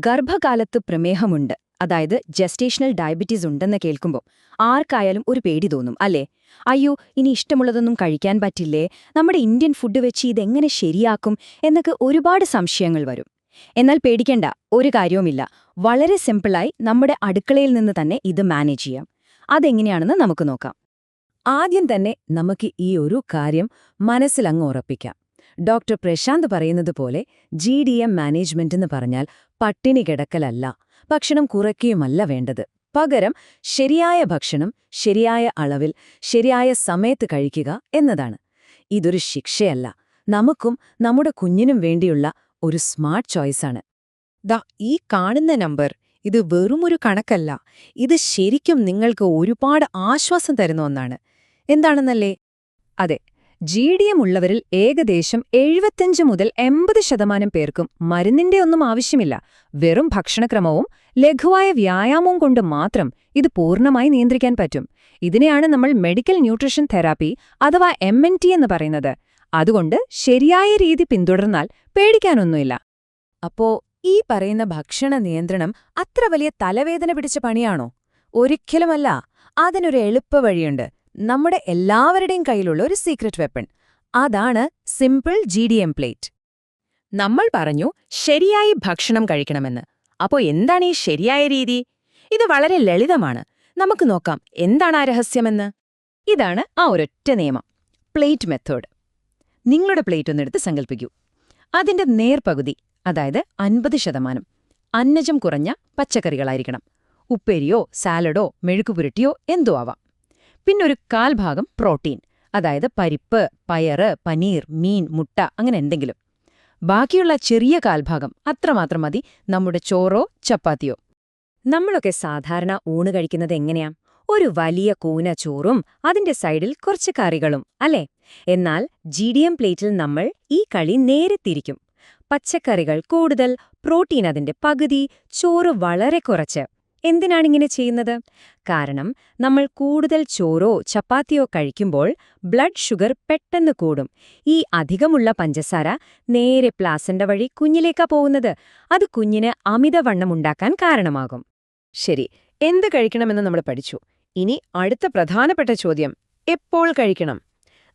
ഗർഭകാലത്ത് പ്രമേഹമുണ്ട്, അതായത് gestational diabetes ഉണ്ടെന്ന് കേൾക്കുമ്പോൾ ആർക്കായാലും ഒരു പേടി തോന്നും അല്ലേ? അയ്യോ, ഇനി ഇഷ്ടമുള്ളതൊന്നും കഴിക്കാൻ പറ്റില്ലേ, നമ്മുടെ ഇന്ത്യൻ ഫുഡ് വെച്ച് ഇതെങ്ങനെ ശരിയാക്കും എന്നൊക്കെ ഒരുപാട് സംശയങ്ങൾ വരും. എന്നാൽ പേടിക്കേണ്ട, ഒരു കാര്യവുമില്ല. വളരെ സിമ്പിളായി നമ്മുടെ അടുക്കളയിൽ നിന്ന് തന്നെ ഇത് മാനേജ് ചെയ്യാം. അതെങ്ങനെയാണെന്ന് നമുക്ക് നോക്കാം. ആദ്യം തന്നെ നമുക്ക് ഈ ഒരു കാര്യം മനസ്സിലങ്ങ് ഉറപ്പിക്കാം. ഡോക്ടർ പ്രശാന്ത് പറയുന്നത് പോലെ GDM മാനേജ്മെന്റ് എന്ന് പറഞ്ഞാൽ പട്ടിണി കിടക്കലല്ല, ഭക്ഷണം കുറയ്ക്കുകയുമല്ല വേണ്ടത്. പകരം ശരിയായ ഭക്ഷണം ശരിയായ അളവിൽ ശരിയായ സമയത്ത് കഴിക്കുക എന്നതാണ്. ഇതൊരു ശിക്ഷയല്ല, നമുക്കും നമ്മുടെ കുഞ്ഞിനും വേണ്ടിയുള്ള ഒരു സ്മാർട്ട് ചോയ്സാണ്. ഈ കാണുന്ന നമ്പർ ഇത് വെറുമൊരു കണക്കല്ല, ഇത് ശരിക്കും നിങ്ങൾക്ക് ഒരുപാട് ആശ്വാസം തരുന്ന ഒന്നാണ്. എന്താണെന്നല്ലേ? അതെ, GDM ഉള്ളവരിൽ ഏകദേശം 75 മുതൽ 80% പേർക്കും മരുന്നിന്റെ ഒന്നും ആവശ്യമില്ല. വെറും ഭക്ഷണക്രമവും ലഘുവായ വ്യായാമവും കൊണ്ട് മാത്രം ഇത് പൂർണ്ണമായി നിയന്ത്രിക്കാൻ പറ്റും. ഇതിനെയാണ് നമ്മൾ മെഡിക്കൽ ന്യൂട്രീഷൻ തെറാപ്പി അഥവാ MNT എന്ന് പറയുന്നത്. അതുകൊണ്ട് ശരിയായ രീതി പിന്തുടർന്നാൽ പേടിക്കാനൊന്നുമില്ല. അപ്പോ ഈ പറയുന്ന ഭക്ഷണ നിയന്ത്രണം അത്ര വലിയ തലവേദന പിടിച്ച പണിയാണോ? ഒരിക്കലുമല്ല. അതിനൊരു എളുപ്പവഴിയുണ്ട്. നമ്മുടെ എല്ലാവരുടെയും കയ്യിലുള്ള ഒരു സീക്രട്ട് വെപ്പൺ. അതാണ് സിമ്പിൾ GDM പ്ലേറ്റ്. നമ്മൾ പറഞ്ഞു ശരിയായി ഭക്ഷണം കഴിക്കണമെന്ന്. അപ്പോ എന്താണ് ഈ ശരിയായ രീതി? ഇത് വളരെ ലളിതമാണ്. നമുക്ക് നോക്കാം എന്താണ് ആ രഹസ്യമെന്ന്. ഇതാണ് ആ ഒരൊറ്റ നിയമം, പ്ലേറ്റ് മെത്തേഡ്. നിങ്ങളുടെ പ്ലേറ്റ് ഒന്നെടുത്ത് സങ്കല്പിക്കൂ. അതിന്റെ നേർപകുതി, അതായത് 50%, അന്നജം കുറഞ്ഞ പച്ചക്കറികളായിരിക്കണം. ഉപ്പേരിയോ സാലഡോ മെഴുക്കുപുരട്ടിയോ എന്തോ ആവാം. പിന്നൊരു 1/4 ഭാഗം പ്രോട്ടീൻ, അതായത് പരിപ്പ്, പയറ്, പനീർ, മീൻ, മുട്ട, അങ്ങനെ എന്തെങ്കിലും. ബാക്കിയുള്ള ചെറിയ 1/4 ഭാഗം അത്രമാത്രം മതി നമ്മുടെ ചോറോ ചപ്പാത്തിയോ. നമ്മളൊക്കെ സാധാരണ ഊണ് കഴിക്കുന്നത് എങ്ങനെയാ? ഒരു വലിയ കൂന ചോറും അതിന്റെ സൈഡിൽ കുറച്ച് കറികളും, അല്ലേ? എന്നാൽ GDM പ്ലേറ്റിൽ നമ്മൾ ഈ കളി നേരെ തിരിക്കും. പച്ചക്കറികൾ കൂടുതൽ, പ്രോട്ടീൻ അതിന്റെ പകുതി, ചോറ് വളരെ കുറച്ച്. എന്തിനാണിങ്ങനെ ചെയ്യുന്നത്? കാരണം നമ്മൾ കൂടുതൽ ചോറോ ചപ്പാത്തിയോ കഴിക്കുമ്പോൾ ബ്ലഡ് ഷുഗർ പെട്ടെന്ന് കൂടും. ഈ അധികമുള്ള പഞ്ചസാര നേരെ പ്ലാസന്റ വഴി കുഞ്ഞിലേക്കാ പോകുന്നത്. അത് കുഞ്ഞിന് അമിതവണ്ണം ഉണ്ടാക്കാൻ കാരണമാകും. ശരി, എന്ത് കഴിക്കണമെന്ന് നമ്മൾ പഠിച്ചു. ഇനി അടുത്ത പ്രധാനപ്പെട്ട ചോദ്യം, എപ്പോൾ കഴിക്കണം?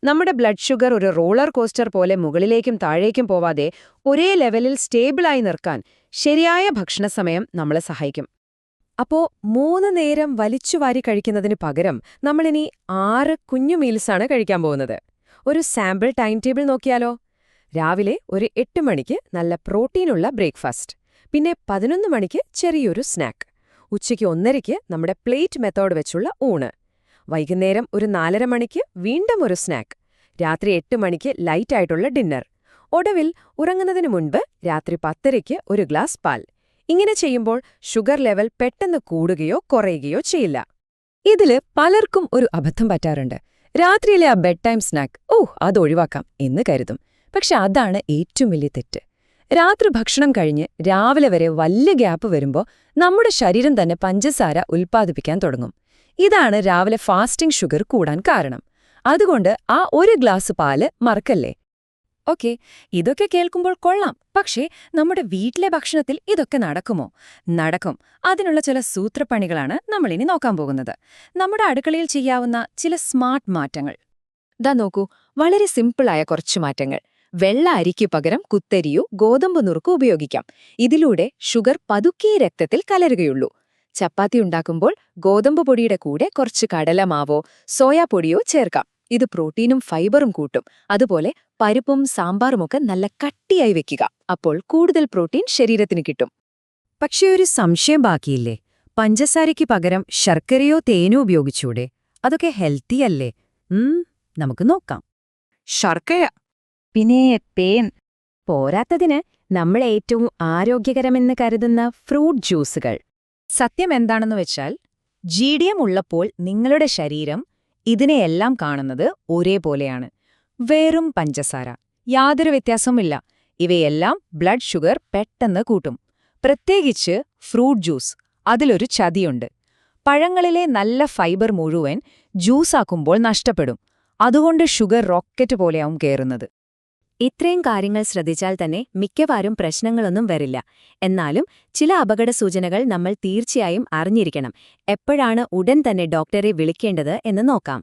നമ്മുടെ ബ്ലഡ് ഷുഗർ ഒരു റോളർ കോസ്റ്റർ പോലെ മുകളിലേക്കും താഴേക്കും പോവാതെ ഒരേ ലെവലിൽ സ്റ്റേബിളായി നിർക്കാൻ ശരിയായ ഭക്ഷണസമയം നമ്മളെ സഹായിക്കും. അപ്പോ 3 നേരം വലിച്ചുവാരി കഴിക്കുന്നതിന് പകരം നമ്മളിനി 6 കുഞ്ഞു മീൽസാണ് കഴിക്കാൻ പോകുന്നത്. ഒരു സാമ്പിൾ ടൈം ടേബിൾ നോക്കിയാലോ? രാവിലെ ഒരു 8 മണിക്ക് നല്ല പ്രോട്ടീനുള്ള ബ്രേക്ക്ഫാസ്റ്റ്, പിന്നെ 11 മണിക്ക് ചെറിയൊരു സ്നാക്ക്, ഉച്ചയ്ക്ക് 1:30ക്ക് നമ്മുടെ പ്ലേറ്റ് മെത്തേഡ് വെച്ചുള്ള ഊണ്, വൈകുന്നേരം ഒരു 4:30 മണിക്ക് വീണ്ടും ഒരു സ്നാക്ക്, രാത്രി 8 മണിക്ക് ലൈറ്റായിട്ടുള്ള ഡിന്നർ, ഒടുവിൽ ഉറങ്ങുന്നതിന് മുൻപ് രാത്രി 10:30ക്ക് ഒരു ഗ്ലാസ് പാൽ. ഇങ്ങനെ ചെയ്യുമ്പോൾ ഷുഗർ ലെവൽ പെട്ടെന്ന് കൂടുകയോ കുറയുകയോ ചെയ്യില്ല. ഇതില് പലർക്കും ഒരു അബദ്ധം പറ്റാറുണ്ട്. രാത്രിയിലെ ആ ബെഡ് ടൈം സ്നാക്ക്, അത് ഒഴിവാക്കാം എന്ന് കരുതും. പക്ഷെ അതാണ് ഏറ്റവും വലിയ തെറ്റ്. രാത്രി ഭക്ഷണം കഴിഞ്ഞ് രാവിലെ വരെ വലിയ ഗ്യാപ്പ് വരുമ്പോൾ നമ്മുടെ ശരീരം തന്നെ പഞ്ചസാര ഉൽപ്പാദിപ്പിക്കാൻ തുടങ്ങും. ഇതാണ് രാവിലെ ഫാസ്റ്റിംഗ് ഷുഗർ കൂടാൻ കാരണം. അതുകൊണ്ട് ആ ഒരു ഗ്ലാസ് പാല് മറക്കല്ലേ. ഓക്കെ, ഇതൊക്കെ കേൾക്കുമ്പോൾ കൊള്ളാം. പക്ഷേ നമ്മുടെ വീട്ടിലെ ഭക്ഷണത്തിൽ ഇതൊക്കെ നടക്കുമോ? നടക്കും. അതിനുള്ള ചില സൂത്രപ്പണികളാണ് നമ്മളിനി നോക്കാൻ പോകുന്നത്. നമ്മുടെ അടുക്കളയിൽ ചെയ്യാവുന്ന ചില സ്മാർട്ട് മാറ്റങ്ങൾ. നോക്കൂ, വളരെ സിമ്പിളായ കുറച്ചു മാറ്റങ്ങൾ. വെള്ള അരിക്കു പകരം കുത്തരിയോ ഗോതമ്പ് നുറുക്കോ ഉപയോഗിക്കാം. ഇതിലൂടെ ഷുഗർ പതുക്കെ രക്തത്തിൽ കലരുകയുള്ളൂ. ചപ്പാത്തി ഉണ്ടാക്കുമ്പോൾ ഗോതമ്പ് പൊടിയുടെ കൂടെ കുറച്ച് കടലമാവോ സോയാപ്പൊടിയോ ചേർക്കാം. ഇത് പ്രോട്ടീനും ഫൈബറും കൂട്ടും. അതുപോലെ പരിപ്പും സാമ്പാറുമൊക്കെ നല്ല കട്ടിയായി വെക്കുക. അപ്പോൾ കൂടുതൽ പ്രോട്ടീൻ ശരീരത്തിന് കിട്ടും. പക്ഷേ ഒരു സംശയം ബാക്കിയില്ലേ? പഞ്ചസാരയ്ക്ക് പകരം ശർക്കരയോ തേനോ ഉപയോഗിച്ചൂടെ? അതൊക്കെ ഹെൽത്തിയല്ലേ? നമുക്ക് നോക്കാം. ശർക്കര, പിന്നെ തേൻ. പോരാത്തതിന് നമ്മൾ ഏറ്റവും ആരോഗ്യകരമെന്ന് കരുതുന്ന ഫ്രൂട്ട് ജ്യൂസുകൾ. സത്യം എന്താണെന്ന് വെച്ചാൽ GDM ഉള്ളപ്പോൾ നിങ്ങളുടെ ശരീരം ഇതിനെയെല്ലാം കാണുന്നത് ഒരേപോലെയാണ്. വെറും പഞ്ചസാര, യാതൊരു വ്യത്യാസവുമില്ല. ഇവയെല്ലാം ബ്ലഡ് ഷുഗർ പെട്ടെന്ന് കൂട്ടും. പ്രത്യേകിച്ച് ഫ്രൂട്ട് ജ്യൂസ്. അതിലൊരു ചതിയുണ്ട്. പഴങ്ങളിലെ നല്ല ഫൈബർ മുഴുവൻ ജ്യൂസാക്കുമ്പോൾ നഷ്ടപ്പെടും. അതുകൊണ്ട് ഷുഗർ റോക്കറ്റ് പോലെയാവും കയറുന്നത്. ഇത്രയും കാര്യങ്ങൾ ശ്രദ്ധിച്ചാൽ തന്നെ മിക്കവാറും പ്രശ്നങ്ങളൊന്നും വരില്ല. എന്നാലും ചില അപകട സൂചനകൾ നമ്മൾ തീർച്ചയായും അറിഞ്ഞിരിക്കണം. എപ്പോഴാണ് ഉടൻ തന്നെ ഡോക്ടറെ വിളിക്കേണ്ടത് എന്ന് നോക്കാം.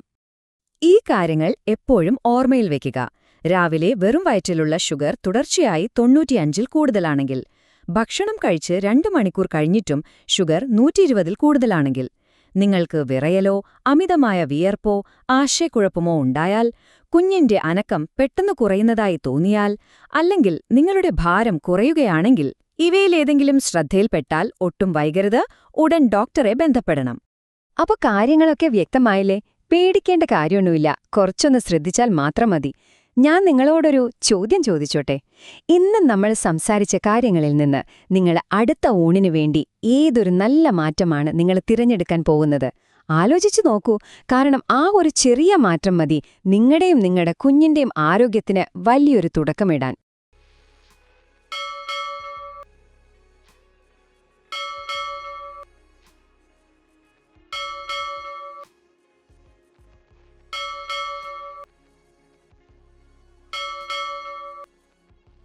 ഈ കാര്യങ്ങൾ എപ്പോഴും ഓർമ്മയിൽ വെക്കുക. രാവിലെ വെറും വയറ്റിലുള്ള ഷുഗർ തുടർച്ചയായി 95-ൽ കൂടുതലാണെങ്കിൽ, ഭക്ഷണം കഴിച്ച് 2 മണിക്കൂർ കഴിഞ്ഞിട്ടും ഷുഗർ 120-ൽ കൂടുതലാണെങ്കിൽ, നിങ്ങൾക്ക് വിറയലോ അമിതമായ വിയർപ്പോ ആശയക്കുഴപ്പമോ ഉണ്ടായാൽ, കുഞ്ഞിന്റെ അനക്കം പെട്ടെന്ന് കുറയുന്നതായി തോന്നിയാൽ, അല്ലെങ്കിൽ നിങ്ങളുടെ ഭാരം കുറയുകയാണെങ്കിൽ, ഇവയിലേതെങ്കിലും ശ്രദ്ധയിൽപ്പെട്ടാൽ ഒട്ടും വൈകരുത്, ഉടൻ ഡോക്ടറെ ബന്ധപ്പെടണം. അപ്പൊ കാര്യങ്ങളൊക്കെ വ്യക്തമായില്ലേ? പേടിക്കേണ്ട കാര്യമൊന്നുമില്ല, കുറച്ചൊന്ന് ശ്രദ്ധിച്ചാൽ മാത്രം മതി. ഞാൻ നിങ്ങളോടൊരു ചോദ്യം ചോദിച്ചോട്ടെ. ഇന്ന് നമ്മൾ സംസാരിച്ച കാര്യങ്ങളിൽ നിന്ന് നിങ്ങൾ അടുത്ത ഊണിനു വേണ്ടി ഏതൊരു നല്ല മാറ്റമാണ് നിങ്ങൾ തിരഞ്ഞെടുക്കാൻ പോകുന്നത്? ആലോചിച്ചു നോക്കൂ. കാരണം ആ ഒരു ചെറിയ മാറ്റം മതി നിങ്ങളുടെയും നിങ്ങളുടെ കുഞ്ഞിന്റെയും ആരോഗ്യത്തിന് വലിയൊരു തുടക്കമിടാൻ.